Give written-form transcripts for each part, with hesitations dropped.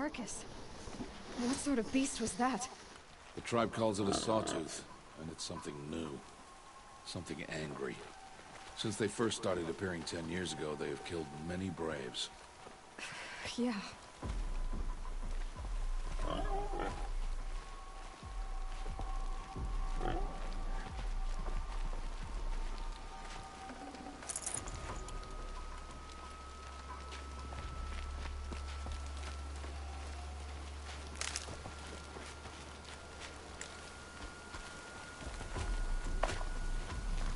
carcass. What sort of beast was that? The tribe calls it a sawtooth, and it's something new. Something angry. Since they first started appearing 10 years ago, they have killed many braves. Yeah.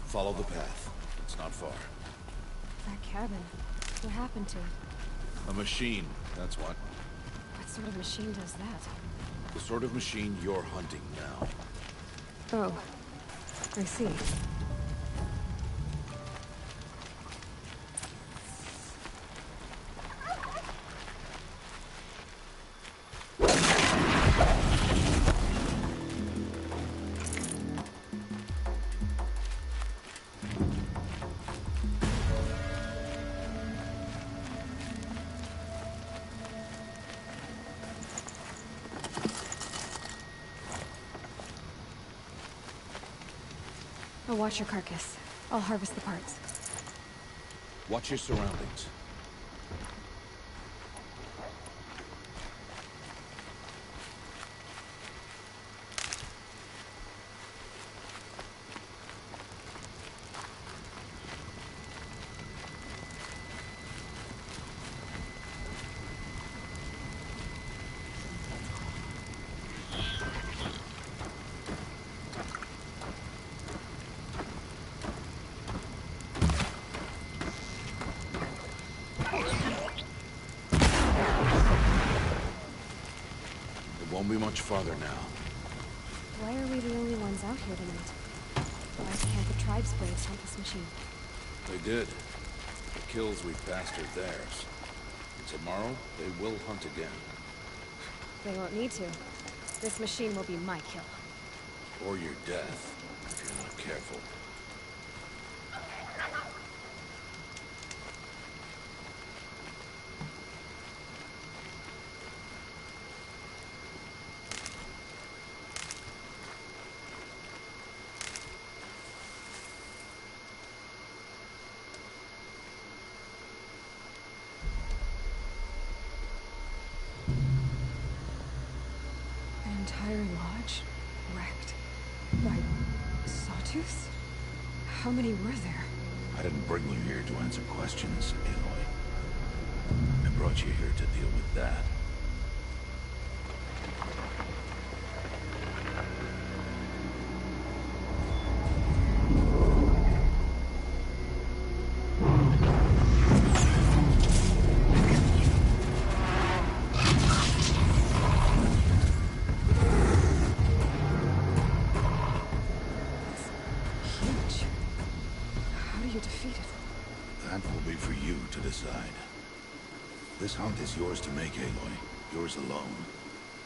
Follow the path. It's not far. That cabin. What happened to it? A machine, that's what. What sort of machine does that? The sort of machine you're hunting now. Oh. I see. I'll watch your carcass. I'll harvest the parts. Watch your surroundings. Won't be much farther now. Why are we the only ones out here tonight? Why can't the tribe's braves hunt this machine? They did. The kills we bastard theirs. And tomorrow, they will hunt again. They won't need to. This machine will be my kill. Or your death, if you're not careful. Entire lodge wrecked by sawtooths? How many were there? I didn't bring you here to answer questions, Aloy. I brought you here to deal with that. This hunt is yours to make, Aloy. Yours alone.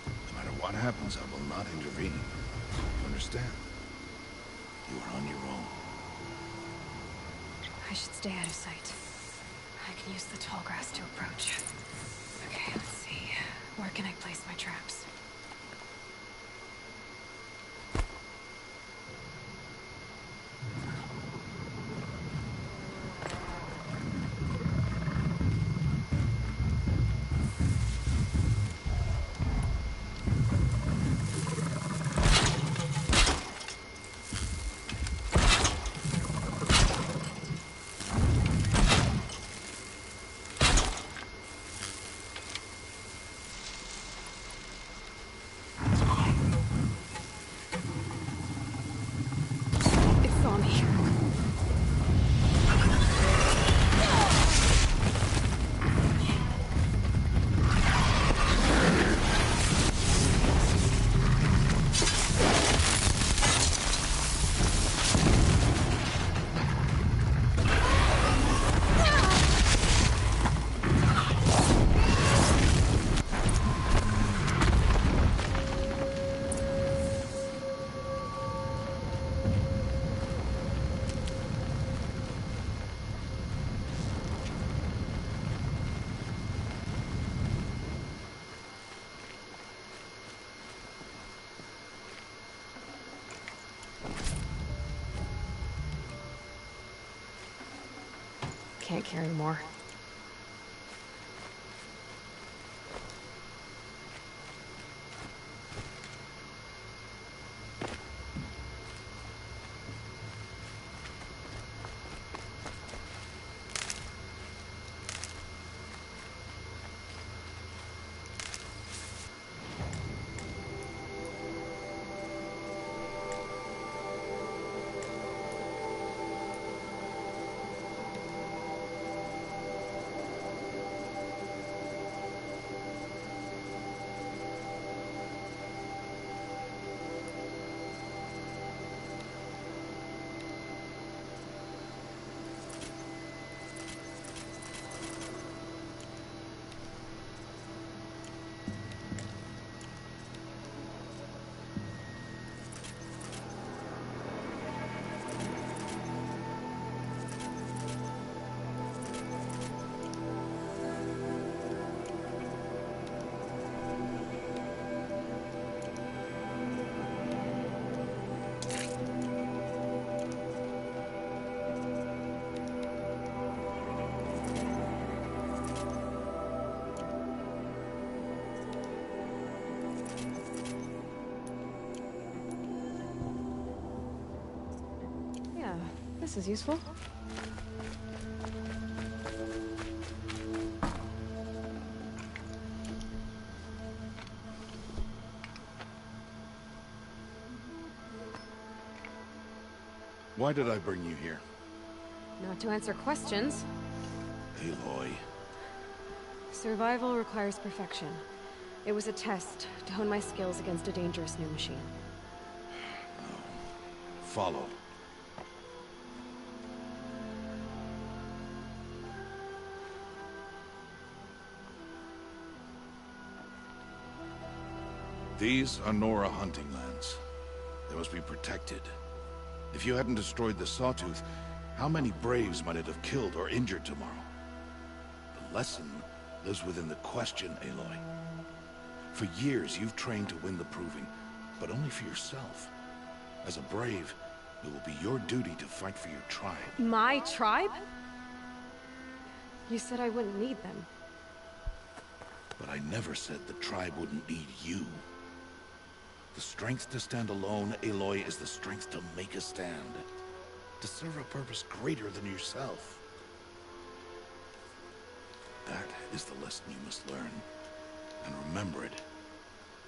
No matter what happens, I will not intervene. You understand? You are on your own. I should stay out of sight. I can use the tall grass to approach. Okay, let's see. Where can I place my traps? can't carry more. This is useful. Why did I bring you here? Not to answer questions. Aloy. Survival requires perfection. It was a test to hone my skills against a dangerous new machine. Follow. These are Nora hunting lands. They must be protected. If you hadn't destroyed the Sawtooth, how many Braves might it have killed or injured tomorrow? The lesson lives within the question, Aloy. For years, you've trained to win the Proving, but only for yourself. As a Brave, it will be your duty to fight for your tribe. My tribe? You said I wouldn't need them. But I never said the tribe wouldn't need you. The strength to stand alone, Aloy, is the strength to make a stand. To serve a purpose greater than yourself. That is the lesson you must learn. And remember it.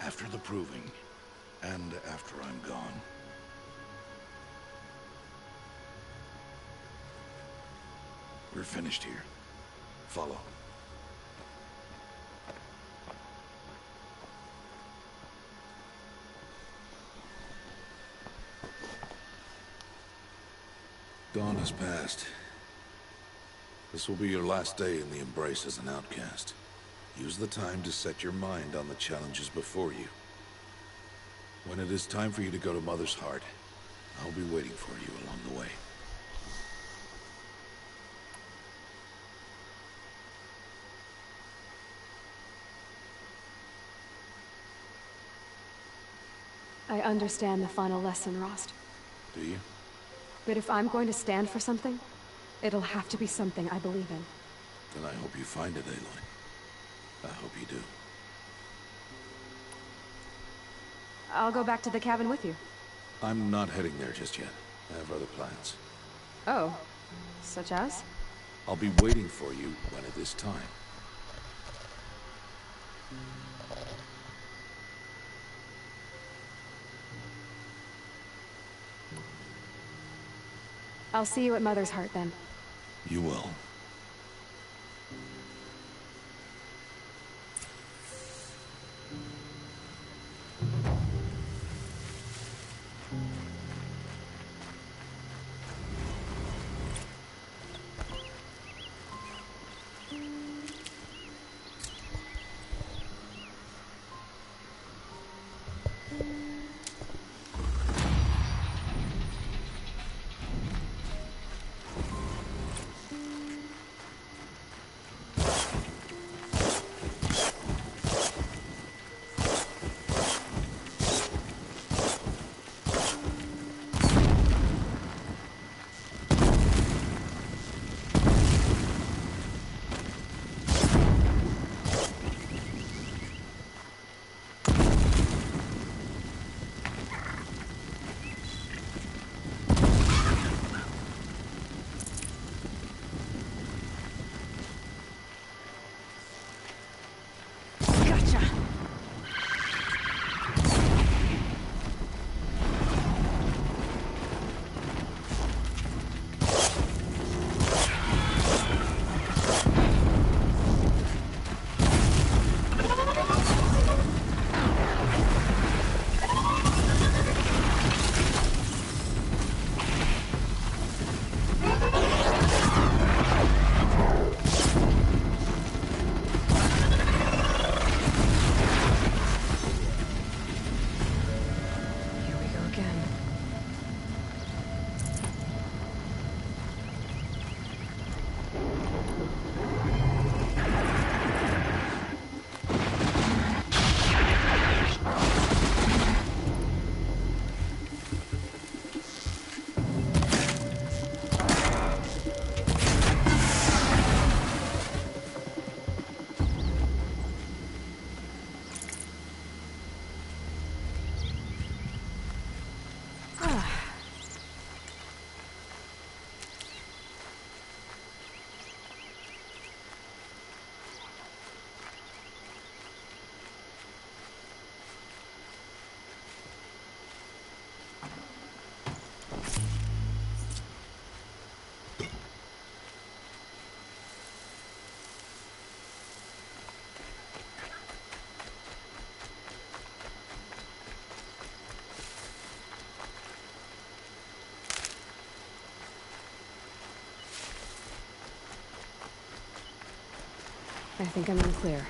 After the Proving. And after I'm gone. We're finished here. Follow. Dawn has passed. This will be your last day in the Embrace as an outcast. Use the time to set your mind on the challenges before you. When it is time for you to go to Mother's Heart, I'll be waiting for you along the way. I understand the final lesson, Rost. Do you? But if I'm going to stand for something, it'll have to be something I believe in. Then I hope you find it, Aloy. I hope you do. I'll go back to the cabin with you. I'm not heading there just yet. I have other plans. Oh, such as? I'll be waiting for you when it is time. I'll see you at Mother's Heart then. You will. I think I'm in the clear.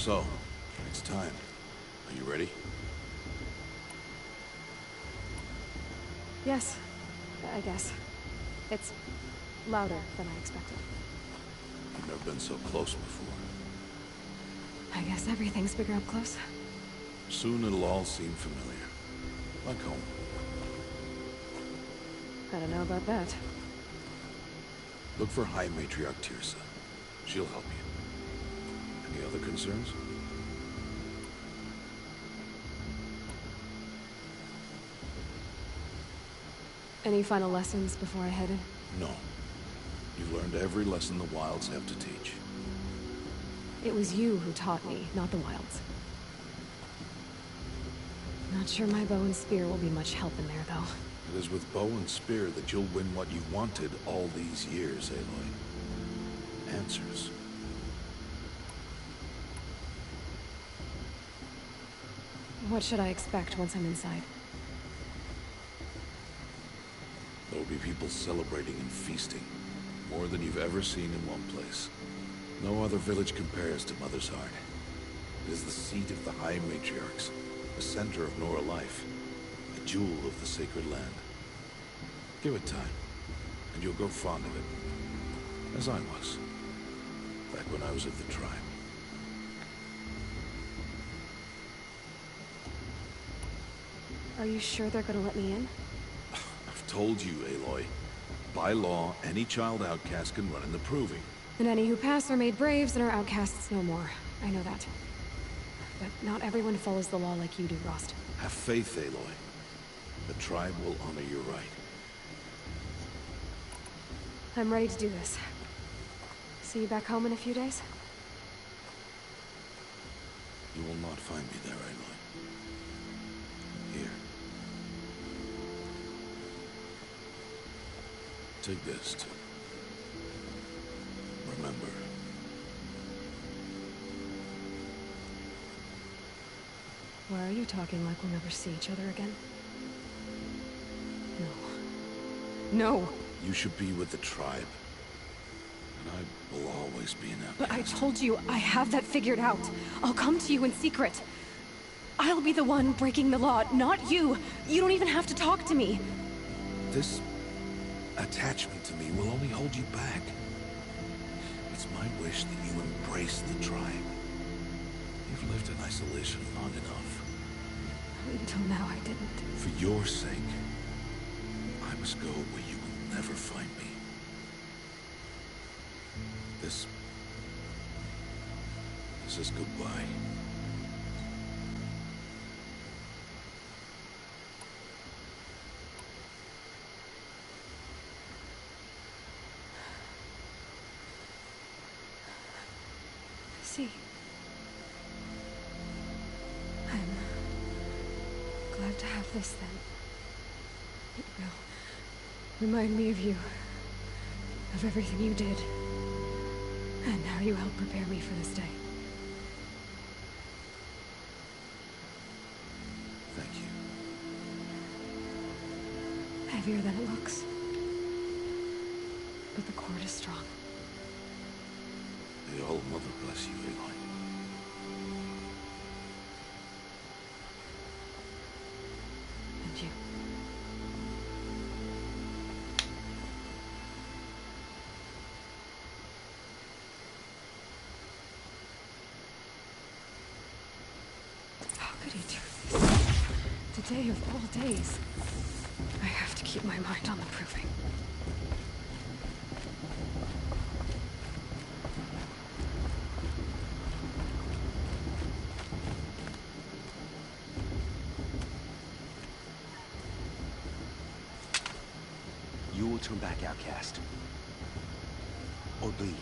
So, it's time. Are you ready? Yes. I guess. It's louder than I expected. You've never been so close before. I guess everything's bigger up close. Soon it'll all seem familiar. Like home. I don't know about that. Look for High Matriarch Tirsa. She'll help you. Any other concerns? Any final lessons before I head in? No. You've learned every lesson the Wilds have to teach. It was you who taught me, not the Wilds. Not sure my bow and spear will be much help in there, though. It is with bow and spear that you'll win what you wanted all these years, Aloy. Answers. What should I expect once I'm inside? There will be people celebrating and feasting. More than you've ever seen in one place. No other village compares to Mother's Heart. It is the seat of the High Matriarchs, the center of Nora life, a jewel of the sacred land. Give it time, and you'll grow fond of it. As I was, back when I was of the tribe. Are you sure they're gonna let me in? I've told you, Aloy. By law, any child outcast can run in the Proving. And any who pass are made braves and are outcasts no more. I know that. But not everyone follows the law like you do, Rost. Have faith, Aloy. The tribe will honor your right. I'm ready to do this. See you back home in a few days? You will not find me there, Aloy. Here. Take this to remember. Why are you talking like we'll never see each other again? No. No! You should be with the tribe. And I will always be an outcast. But I told you, I have that figured out. I'll come to you in secret. I'll be the one breaking the law, not you. You don't even have to talk to me. This attachment to me will only hold you back. It's my wish that you embrace the tribe. You've lived in isolation long enough. Until now, I didn't. For your sake, I must go where you will never find me. This is goodbye. See. I'm glad to have this then. It will remind me of you. Of everything you did. And how you helped prepare me for this day. Thank you. Heavier than it looks. But the cord is strong. May all Mother bless you, Aloy. And you. How could he do this? Today of all days. I have to keep my mind on the Proving. You will turn back, outcast. Or bleed.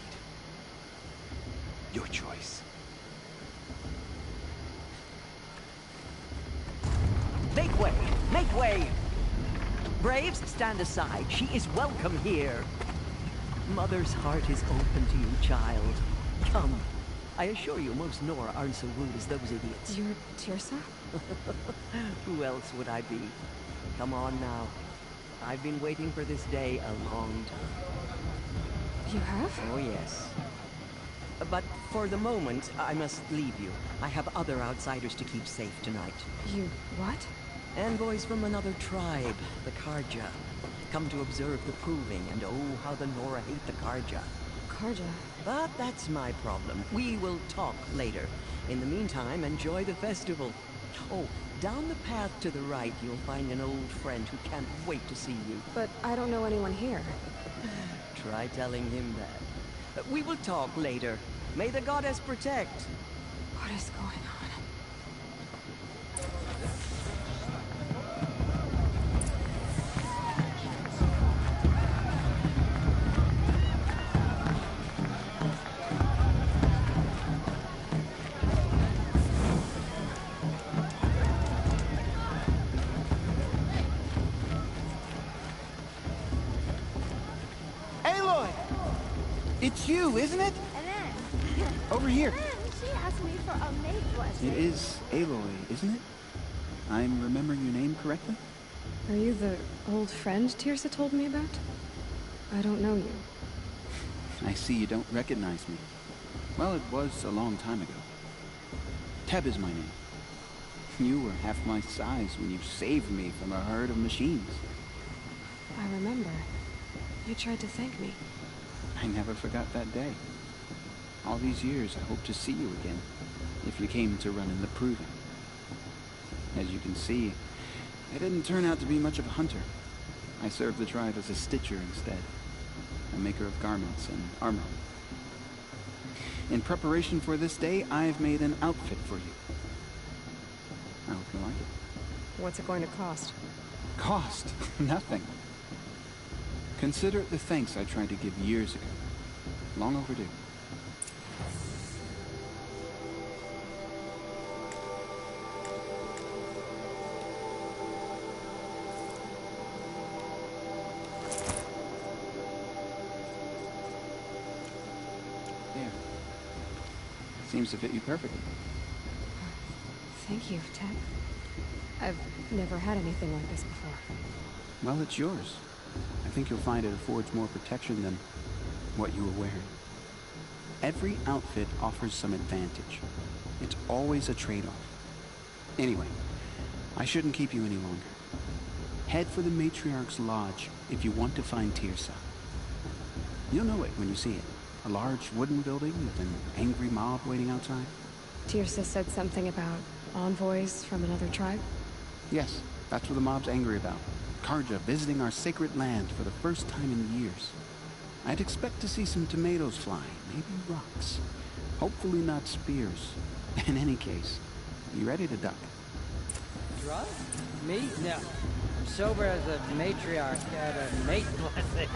Your choice. Make way! Make way! Braves, stand aside. She is welcome here. Mother's heart is open to you, child. Come. I assure you, most Nora aren't so rude as those idiots. You're Tirsa? Who else would I be? Come on now. I've been waiting for this day a long time. You have? Oh, yes. But for the moment, I must leave you. I have other outsiders to keep safe tonight. You what? Envoys from another tribe, the Karja. come to observe the proving, and oh, how the Nora hate the Karja. Karja? But that's my problem. We will talk later. In the meantime, enjoy the festival. Oh, down the path to the right, you'll find an old friend who can't wait to see you. But I don't know anyone here. Try telling him that. We will talk later. May the goddess protect. What is going on? It's you, isn't it? And then... Over here. Then she asked me for a maid blessing. It is Aloy, isn't it? I'm remembering your name correctly? Are you the old friend Tirsa told me about? I don't know you. I see you don't recognize me. Well, it was a long time ago. Teb is my name. You were half my size when you saved me from a herd of machines. I remember. You tried to thank me. I never forgot that day. All these years, I hope to see you again, if you came to run in the proving. As you can see, I didn't turn out to be much of a hunter. I served the tribe as a stitcher instead, a maker of garments and armor. In preparation for this day, I've made an outfit for you. I hope you like it. What's it going to cost? Cost? Nothing. Consider it the thanks I tried to give years ago. Long overdue. There. Seems to fit you perfectly. Thank you, Teb. I've never had anything like this before. Well, it's yours. I think you'll find it affords more protection than what you were wearing. Every outfit offers some advantage. It's always a trade-off. Anyway, I shouldn't keep you any longer. Head for the Matriarch's Lodge if you want to find Tirsa. You'll know it when you see it. A large wooden building with an angry mob waiting outside. Tirsa said something about envoys from another tribe? Yes, that's what the mob's angry about. Karja visiting our sacred land for the first time in years. I'd expect to see some tomatoes flying, maybe rocks. Hopefully not spears. In any case, you ready to duck? Drunk? Me? No. I'm sober as a matriarch at a mate blessing.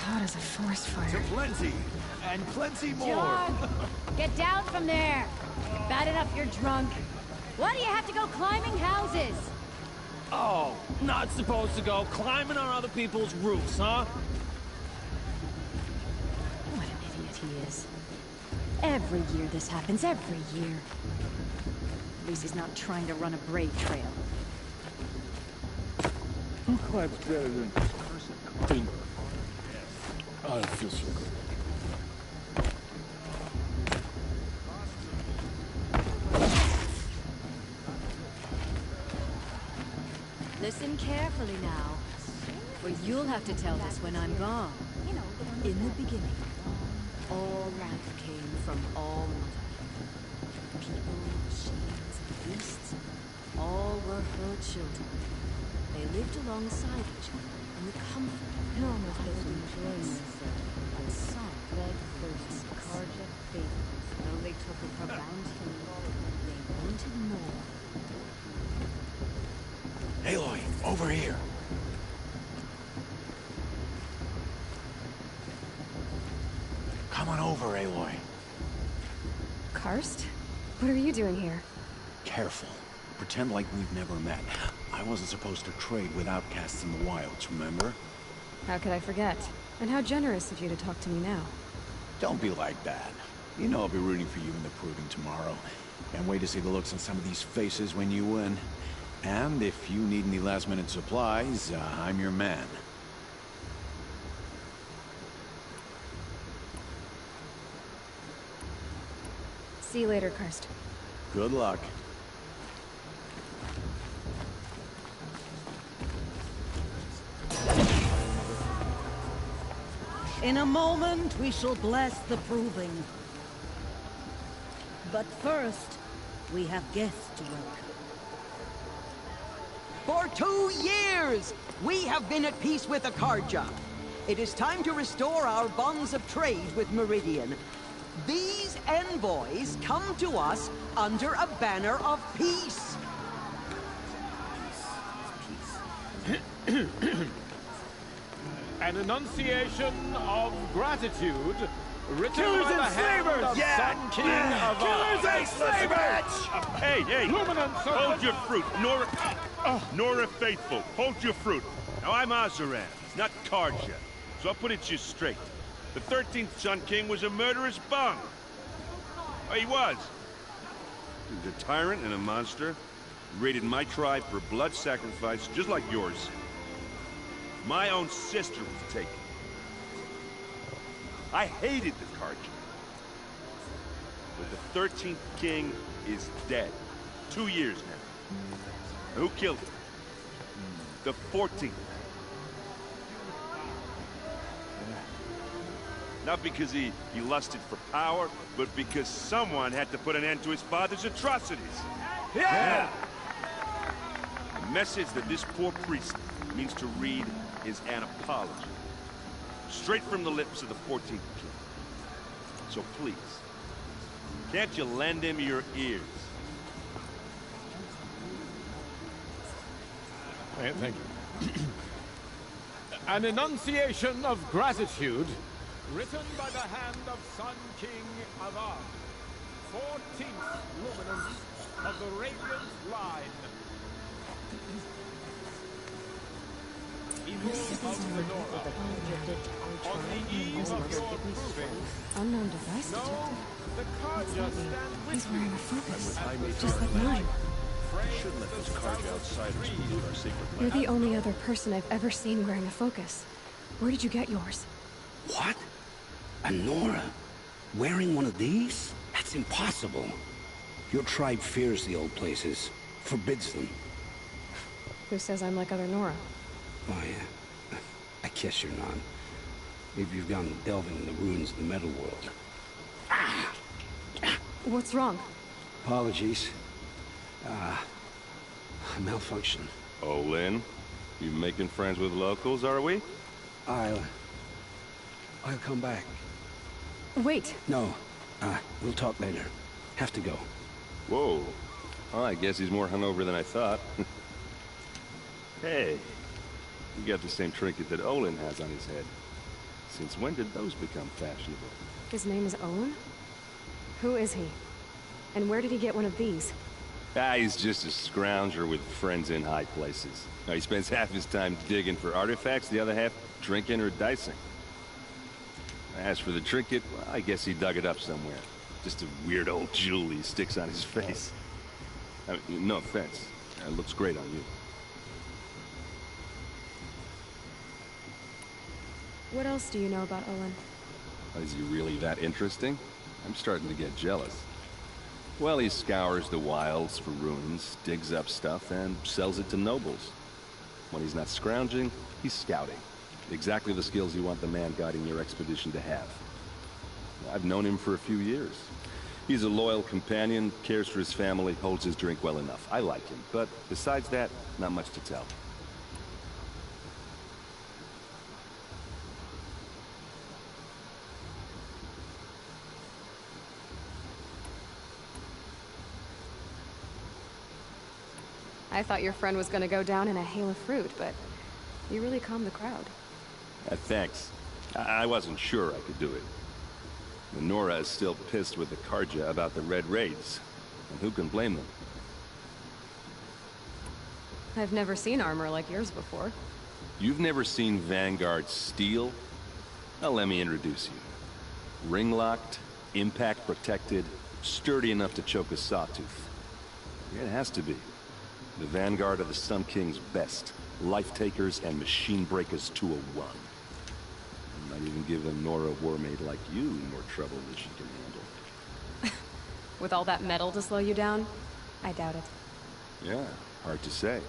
Hot as a forest fire. To plenty, and plenty more. John, get down from there. Bad enough you're drunk. Why do you have to go climbing houses? Oh, not supposed to go climbing on other people's roofs, huh? What an idiot he is. Every year this happens, every year. At least he's not trying to run a brave trail. Who climbs better than person? Oh, it feels so good. Listen carefully now, for you'll have to tell this when I'm gone. In the beginning, all life came from all mother. People, machines, and beasts, all were her children. They lived alongside each other in the comfort of building place. And some led thirsts, Karja favorites, though they took of her bounty, they wanted more. Aloy, over here. Come on over, Aloy. Karst? What are you doing here? Careful. Pretend like we've never met. I wasn't supposed to trade with outcasts in the wilds, remember? How could I forget? And how generous of you to talk to me now. Don't be like that. You know I'll be rooting for you in the proving tomorrow. Can't wait to see the looks on some of these faces when you win. And if you need any last-minute supplies, I'm your man. See you later, Karst. Good luck. In a moment, we shall bless the proving. But first, we have guests to welcome. For 2 years, we have been at peace with Akarja. It is time to restore our bonds of trade with Meridian. These envoys come to us under a banner of peace. An enunciation of gratitude written by the hand of Sun King of Killers and slavers! Hey, Luminance of hold the- your fruit, Nora Faithful, hold your fruit. Now I'm Azaran, not Karja, so I'll put it to you straight. The 13th Sun King was a murderous bum. Oh, he was. He was a tyrant and a monster. He raided my tribe for blood sacrifice, just like yours. My own sister was taken. I hated the Karja. But the 13th king is dead. 2 years now. And who killed him? The 14th. Not because he lusted for power, but because someone had to put an end to his father's atrocities. Yeah! The message that this poor priest means to read is an apology. Straight from the lips of the 14th king. So please, can't you lend him your ears? Thank you. An enunciation of gratitude written by the hand of Sun King Avar, 14th luminance of the Radiant line. Of the Nora. On the eve of your proving, Unknown device no, detected. the Karja stand with He's wearing a focus. you. Just like mine. Shouldn't let those Karja outsiders pollute our secret You're lab. the only other person I've ever seen wearing a focus. Where did you get yours? What? A Nora? Wearing one of these? That's impossible. Your tribe fears the old places, forbids them. Who says I'm like other Nora? Oh, yeah. I guess you're not. Maybe you've gone delving in the ruins of the metal world. What's wrong? Apologies. A malfunction. Oh, Lynn, you making friends with locals, are we? I'll come back. Wait! No, we'll talk later. Have to go. Whoa. Well, I guess he's more hungover than I thought. Hey, you got the same trinket that Olin has on his head. Since when did those become fashionable? His name is Owen? Who is he? And where did he get one of these? He's just a scrounger with friends in high places. Now, he spends half his time digging for artifacts, the other half drinking or dicing. As for the trinket, well, I guess he dug it up somewhere. Just a weird old jewel he sticks on his face. I mean, no offense. It looks great on you. What else do you know about Owen? Is he really that interesting? I'm starting to get jealous. Well, he scours the wilds for ruins, digs up stuff, and sells it to nobles. When he's not scrounging, he's scouting. Exactly the skills you want the man guiding your expedition to have. I've known him for a few years. He's a loyal companion, cares for his family, holds his drink well enough. I like him, but besides that, not much to tell. I thought your friend was gonna go down in a hail of fruit, but you really calmed the crowd. Thanks. I wasn't sure I could do it. Nora is still pissed with the Karja about the Red Raids. And who can blame them? I've never seen armor like yours before. You've never seen Vanguard steel? Well, let me introduce you. Ring-locked, impact-protected, sturdy enough to choke a sawtooth. It has to be. The Vanguard of the Sun King's best. Life-takers and machine breakers to a one. Might even give a Nora warmaid like you more trouble than she can handle. With all that metal to slow you down? I doubt it. Yeah, hard to say.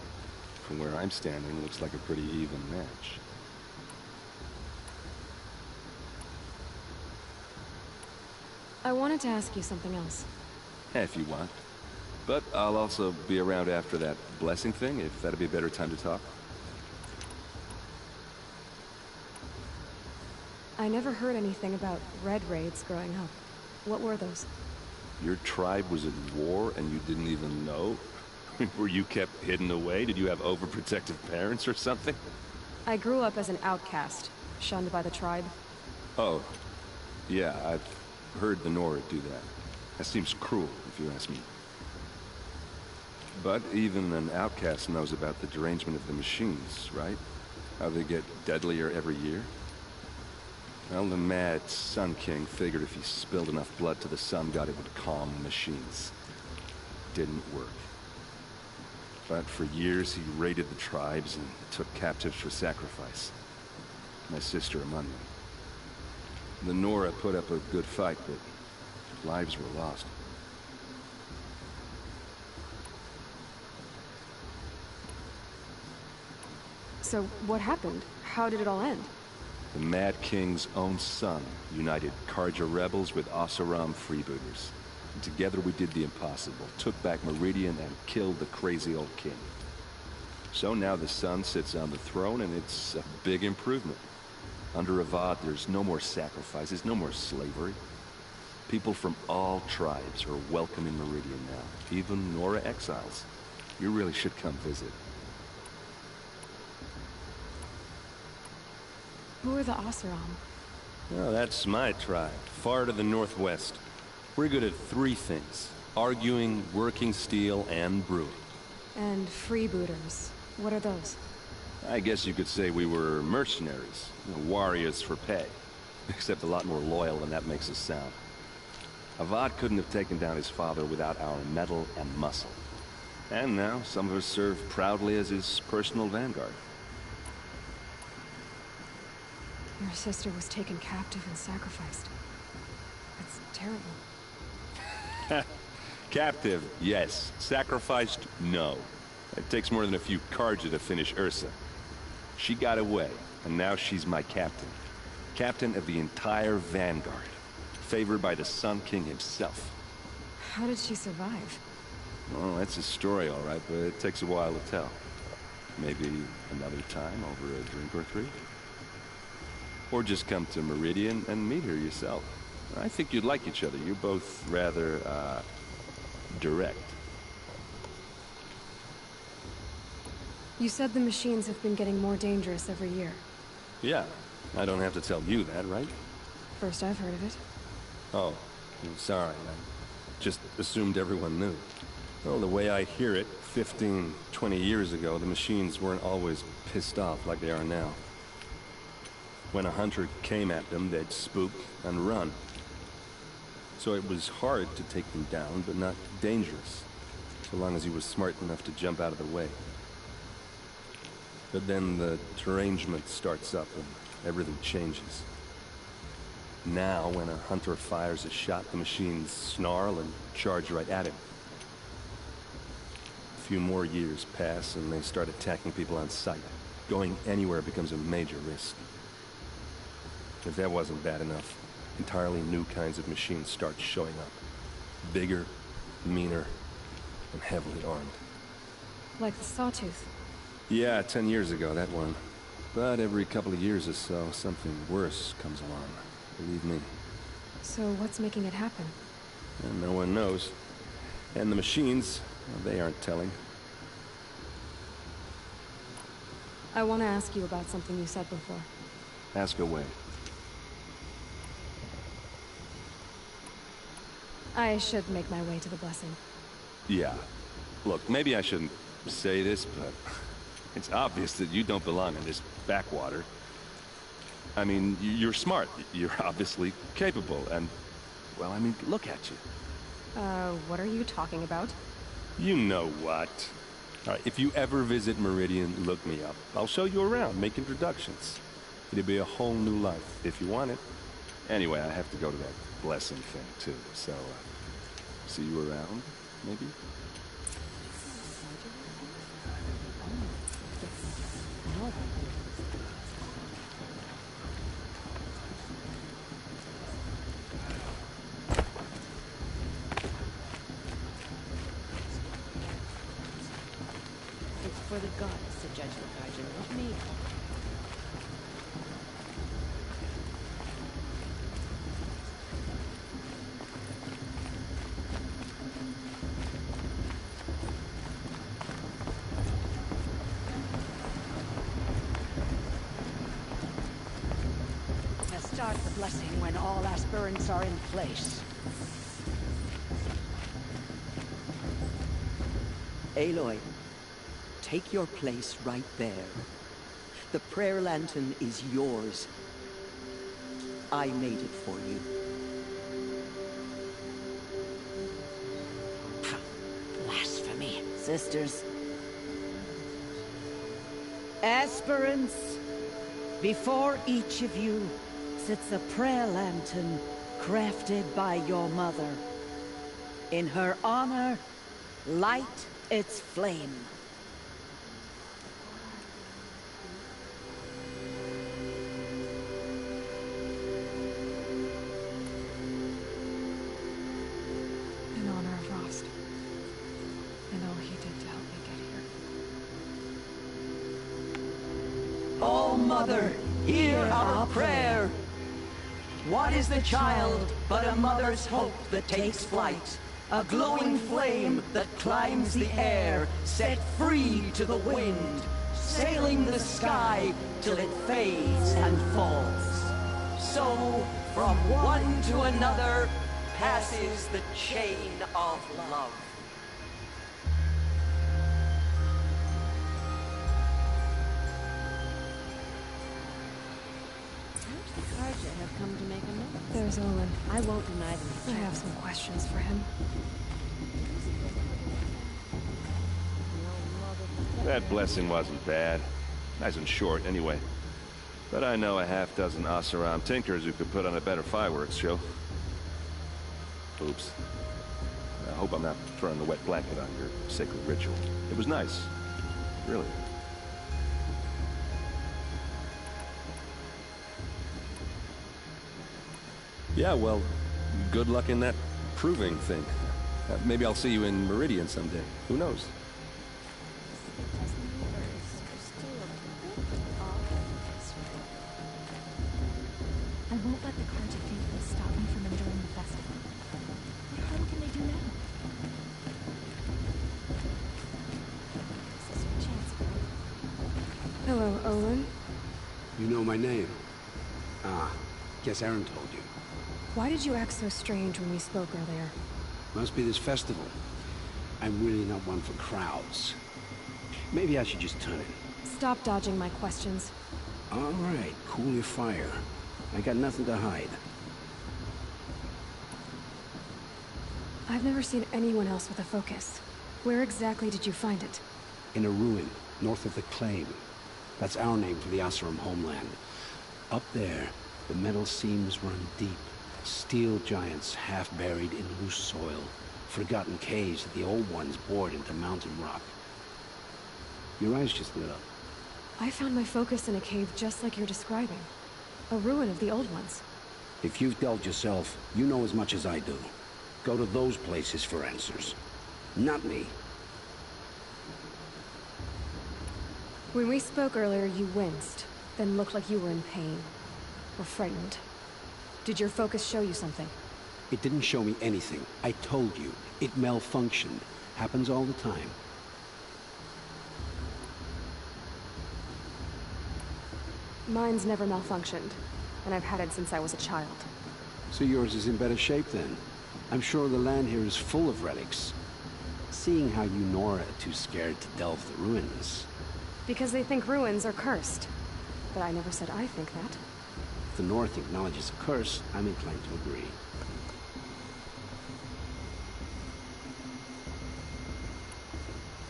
From where I'm standing, looks like a pretty even match. I wanted to ask you something else. If you want. But I'll also be around after that blessing thing, if that'd be a better time to talk. I never heard anything about Red Raids growing up. What were those? Your tribe was at war and you didn't even know? Were you kept hidden away? Did you have overprotective parents or something? I grew up as an outcast, shunned by the tribe. Oh, yeah, I've heard the Nora do that. That seems cruel, if you ask me. But even an outcast knows about the derangement of the machines, right? How they get deadlier every year? Well, the mad Sun King figured if he spilled enough blood to the Sun God, it would calm the machines. Didn't work. But for years, he raided the tribes and took captives for sacrifice. My sister among them. The Nora put up a good fight, but lives were lost. So, what happened? How did it all end? The Mad King's own son united Karja rebels with Oseram freebooters. And together we did the impossible, took back Meridian and killed the crazy old king. So now the son sits on the throne and it's a big improvement. Under Avad, there's no more sacrifices, no more slavery. People from all tribes are welcome in Meridian now, even Nora exiles. You really should come visit. Who are the Oseram? Oh, that's my tribe, far to the northwest. We're good at three things: arguing, working steel, and brewing. And freebooters. What are those? I guess you could say we were mercenaries, warriors for pay. Except a lot more loyal than that makes us sound. Avad couldn't have taken down his father without our metal and muscle. And now, some of us serve proudly as his personal vanguard. Your sister was taken captive and sacrificed. That's terrible. Captive, yes. Sacrificed, no. It takes more than a few Karja to finish Ursa. She got away, and now she's my captain. Captain of the entire Vanguard. Favored by the Sun King himself. How did she survive? Well, that's a story, all right, but it takes a while to tell. Maybe another time over a drink or three? Or just come to Meridian and meet her yourself. I think you'd like each other. You're both rather, direct. You said the machines have been getting more dangerous every year. Yeah, I don't have to tell you that, right? First I've heard of it. Oh, I'm sorry. I just assumed everyone knew. Well, the way I hear it, 15, 20 years ago, the machines weren't always pissed off like they are now. When a hunter came at them, they'd spook and run. So it was hard to take them down, but not dangerous, so long as he was smart enough to jump out of the way. But then the derangement starts up and everything changes. Now, when a hunter fires a shot, the machines snarl and charge right at him. A few more years pass and they start attacking people on sight. Going anywhere becomes a major risk. If that wasn't bad enough, entirely new kinds of machines start showing up. Bigger, meaner, and heavily armed. Like the Sawtooth. Yeah, 10 years ago, that one. But every couple of years or so, something worse comes along. Believe me. So what's making it happen? And no one knows. And the machines, well, they aren't telling. I want to ask you about something you said before. Ask away. I should make my way to the blessing. Yeah. Look, maybe I shouldn't say this, but it's obvious that you don't belong in this backwater. I mean, you're smart. You're obviously capable, and, well, I mean, look at you. What are you talking about? You know what. All right, if you ever visit Meridian, look me up. I'll show you around, make introductions. It'll be a whole new life, if you want it. Anyway, I have to go to that blessing thing, too, so, see you around, maybe? It's for the gods to judge the Guardian, not me. Start the blessing when all aspirants are in place. Aloy, take your place right there. The prayer lantern is yours. I made it for you. Blasphemy. Sisters. Aspirants, before each of you sits a prayer lantern crafted by your mother. In her honor, light its flame. In honor of Rost. And all he did to help me get here. Oh, Mother, hear our prayer. What is the child but a mother's hope that takes flight? A glowing flame that climbs the air, set free to the wind, sailing the sky till it fades and falls. So, from one to another, passes the chain of love. The Carja have come to make a note. There's Olin. I won't deny them. I have some questions for him. That blessing wasn't bad. Nice and short, anyway. But I know a half-dozen Oseram tinkers who could put on a better fireworks show. Oops. I hope I'm not throwing a wet blanket on your sacred ritual. It was nice. Really. Yeah, well, good luck in that proving thing. Maybe I'll see you in Meridian someday. Who knows? I won't let the Carja faithful stop me from enjoying the festival. What harm can they do now? This is your chance, girl. Hello, Olin. You know my name? Ah, guess Aaron told you. Why did you act so strange when we spoke earlier? Must be this festival. I'm really not one for crowds. Maybe I should just turn in. Stop dodging my questions. All right, cool your fire. I got nothing to hide. I've never seen anyone else with a focus. Where exactly did you find it? In a ruin, north of the Claim. That's our name for the Oseram homeland. Up there, the metal seams run deep. Steel giants half buried in loose soil. Forgotten caves that the old ones bored into mountain rock. Your eyes just lit up. I found my focus in a cave just like you're describing. A ruin of the old ones. If you've delved yourself, you know as much as I do. Go to those places for answers. Not me. When we spoke earlier, you winced, then looked like you were in pain. Or frightened. Did your focus show you something? It didn't show me anything. I told you. It malfunctioned. Happens all the time. Mine's never malfunctioned, and I've had it since I was a child. So yours is in better shape then? I'm sure the land here is full of relics. Seeing how you Nora are too scared to delve the ruins. Because they think ruins are cursed. But I never said I think that. If the North acknowledges a curse, I'm inclined to agree.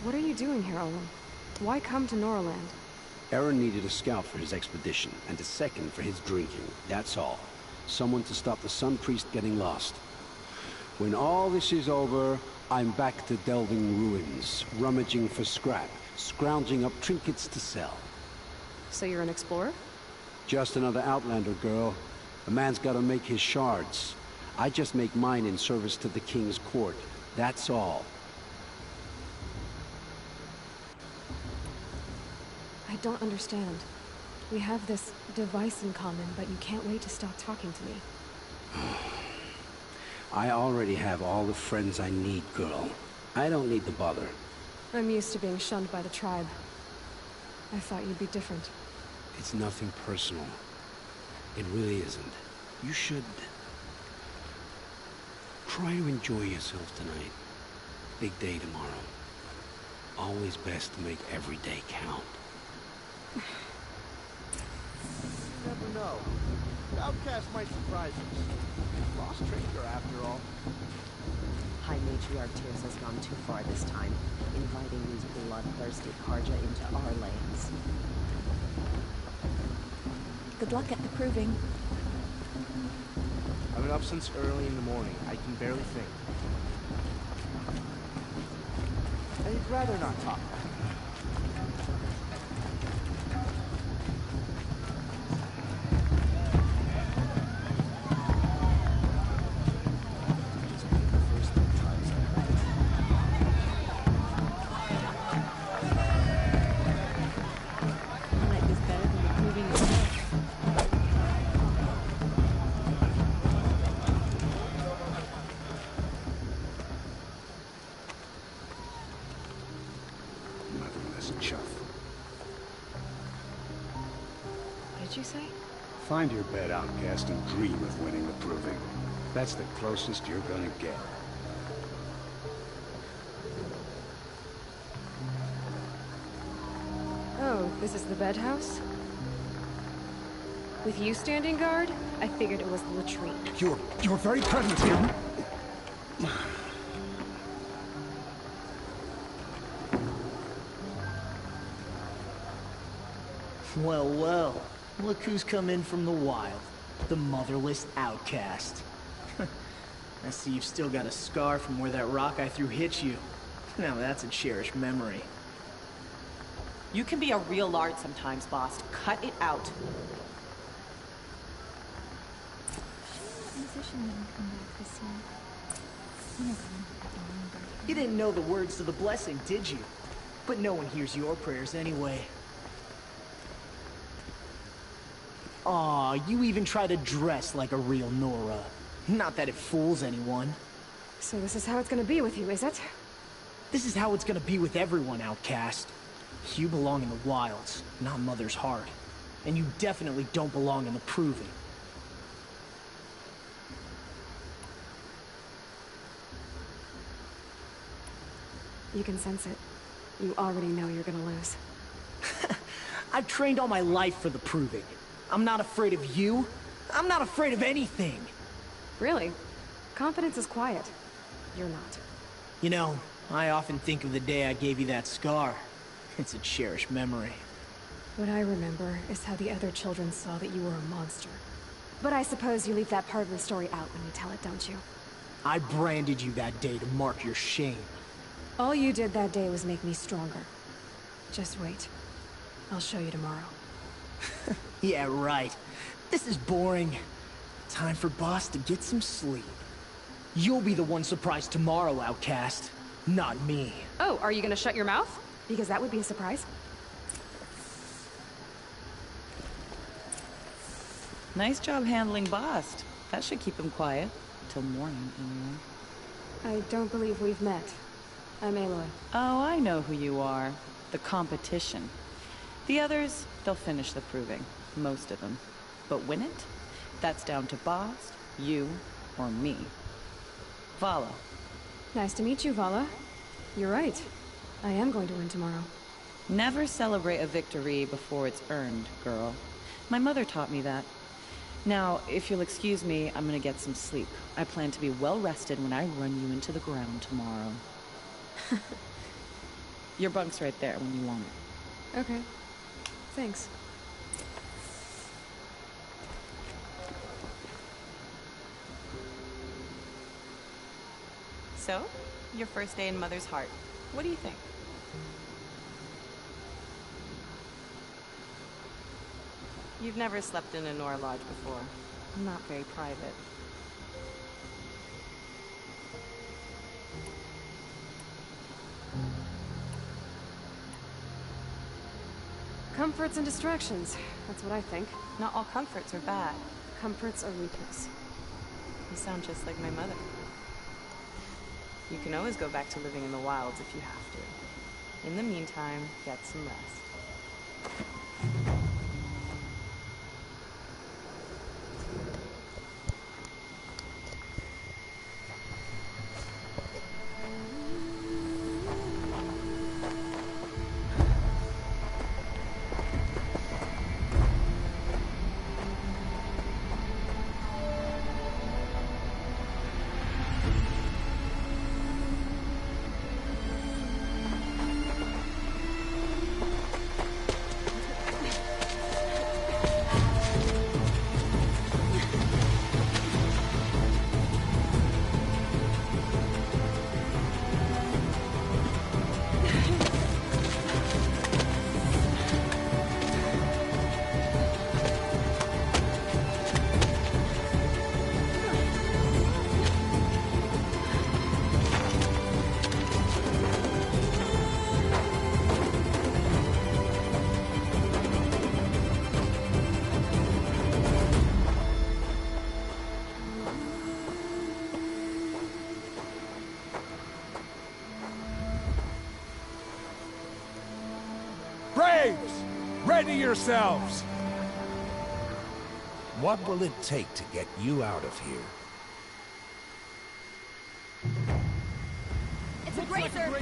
What are you doing here, Olin? Why come to Noraland? Aaron needed a scout for his expedition, and a second for his drinking. That's all. Someone to stop the Sun Priest getting lost. When all this is over, I'm back to delving ruins, rummaging for scrap, scrounging up trinkets to sell. So you're an explorer? Just another Outlander, girl. A man's gotta make his shards. I just make mine in service to the King's court. That's all. I don't understand. We have this device in common, but you can't wait to stop talking to me. I already have all the friends I need, girl. I don't need the bother. I'm used to being shunned by the tribe. I thought you'd be different. It's nothing personal. It really isn't. You should... try to enjoy yourself tonight. Big day tomorrow. Always best to make every day count. You never know. The outcast might surprise us. Lost trader, after all. High Matriarch Tears has gone too far this time, inviting these bloodthirsty Karja into our lands. Good luck at the proving. I've been up since early in the morning. I can barely think. I'd rather not talk. I like this better than the proving itself. Motherless chuff. What did you say? Find your bed, outcast, and dream of winning the proving. That's the closest you're gonna get. Oh, this is the bed house? With you standing guard, I figured it was the latrine. Your very presence here. Well, well. Look who's come in from the wild. The motherless outcast. I see you've still got a scar from where that rock I threw hit you. Now that's a cherished memory. You can be a real lard sometimes, boss. Cut it out. That musician didn't come back this year. You know, Dawn birthday. You didn't know the words to the blessing, did you? But no one hears your prayers anyway. Aw, you even try to dress like a real Nora. Not that it fools anyone. So this is how it's gonna be with you, is it? This is how it's gonna be with everyone, outcast. You belong in the wilds, not Mother's heart. And you definitely don't belong in the proving. You can sense it. You already know you're gonna lose. I've trained all my life for the proving. I'm not afraid of you. I'm not afraid of anything. Really? Confidence is quiet. You're not. You know, I often think of the day I gave you that scar. It's a cherished memory. What I remember is how the other children saw that you were a monster. But I suppose you leave that part of the story out when you tell it, don't you? I branded you that day to mark your shame. All you did that day was make me stronger. Just wait. I'll show you tomorrow. Yeah, right. This is boring. Time for Boss to get some sleep. You'll be the one surprised tomorrow, outcast. Not me. Oh, are you gonna shut your mouth? Because that would be a surprise. Nice job handling Bast. That should keep him quiet. Till morning, anyway. I don't believe we've met. I'm Aloy. Oh, I know who you are. The competition. The others, they'll finish the proving. Most of them. But win it? That's down to Bast, you, or me. Vala. Nice to meet you, Vala. You're right. I am going to win tomorrow. Never celebrate a victory before it's earned, girl. My mother taught me that. Now, if you'll excuse me, I'm gonna get some sleep. I plan to be well rested when I run you into the ground tomorrow. Your bunk's right there when you want it. Okay. Thanks. So, your first day in Mother's Heart. What do you think? You've never slept in a Nora Lodge before. Not very private. Comforts and distractions. That's what I think. Not all comforts are bad. Comforts are weakness. You sound just like my mother. You can always go back to living in the wilds if you have to. In the meantime, get some rest. Braves! Ready yourselves! What will it take to get you out of here? It's a grazer!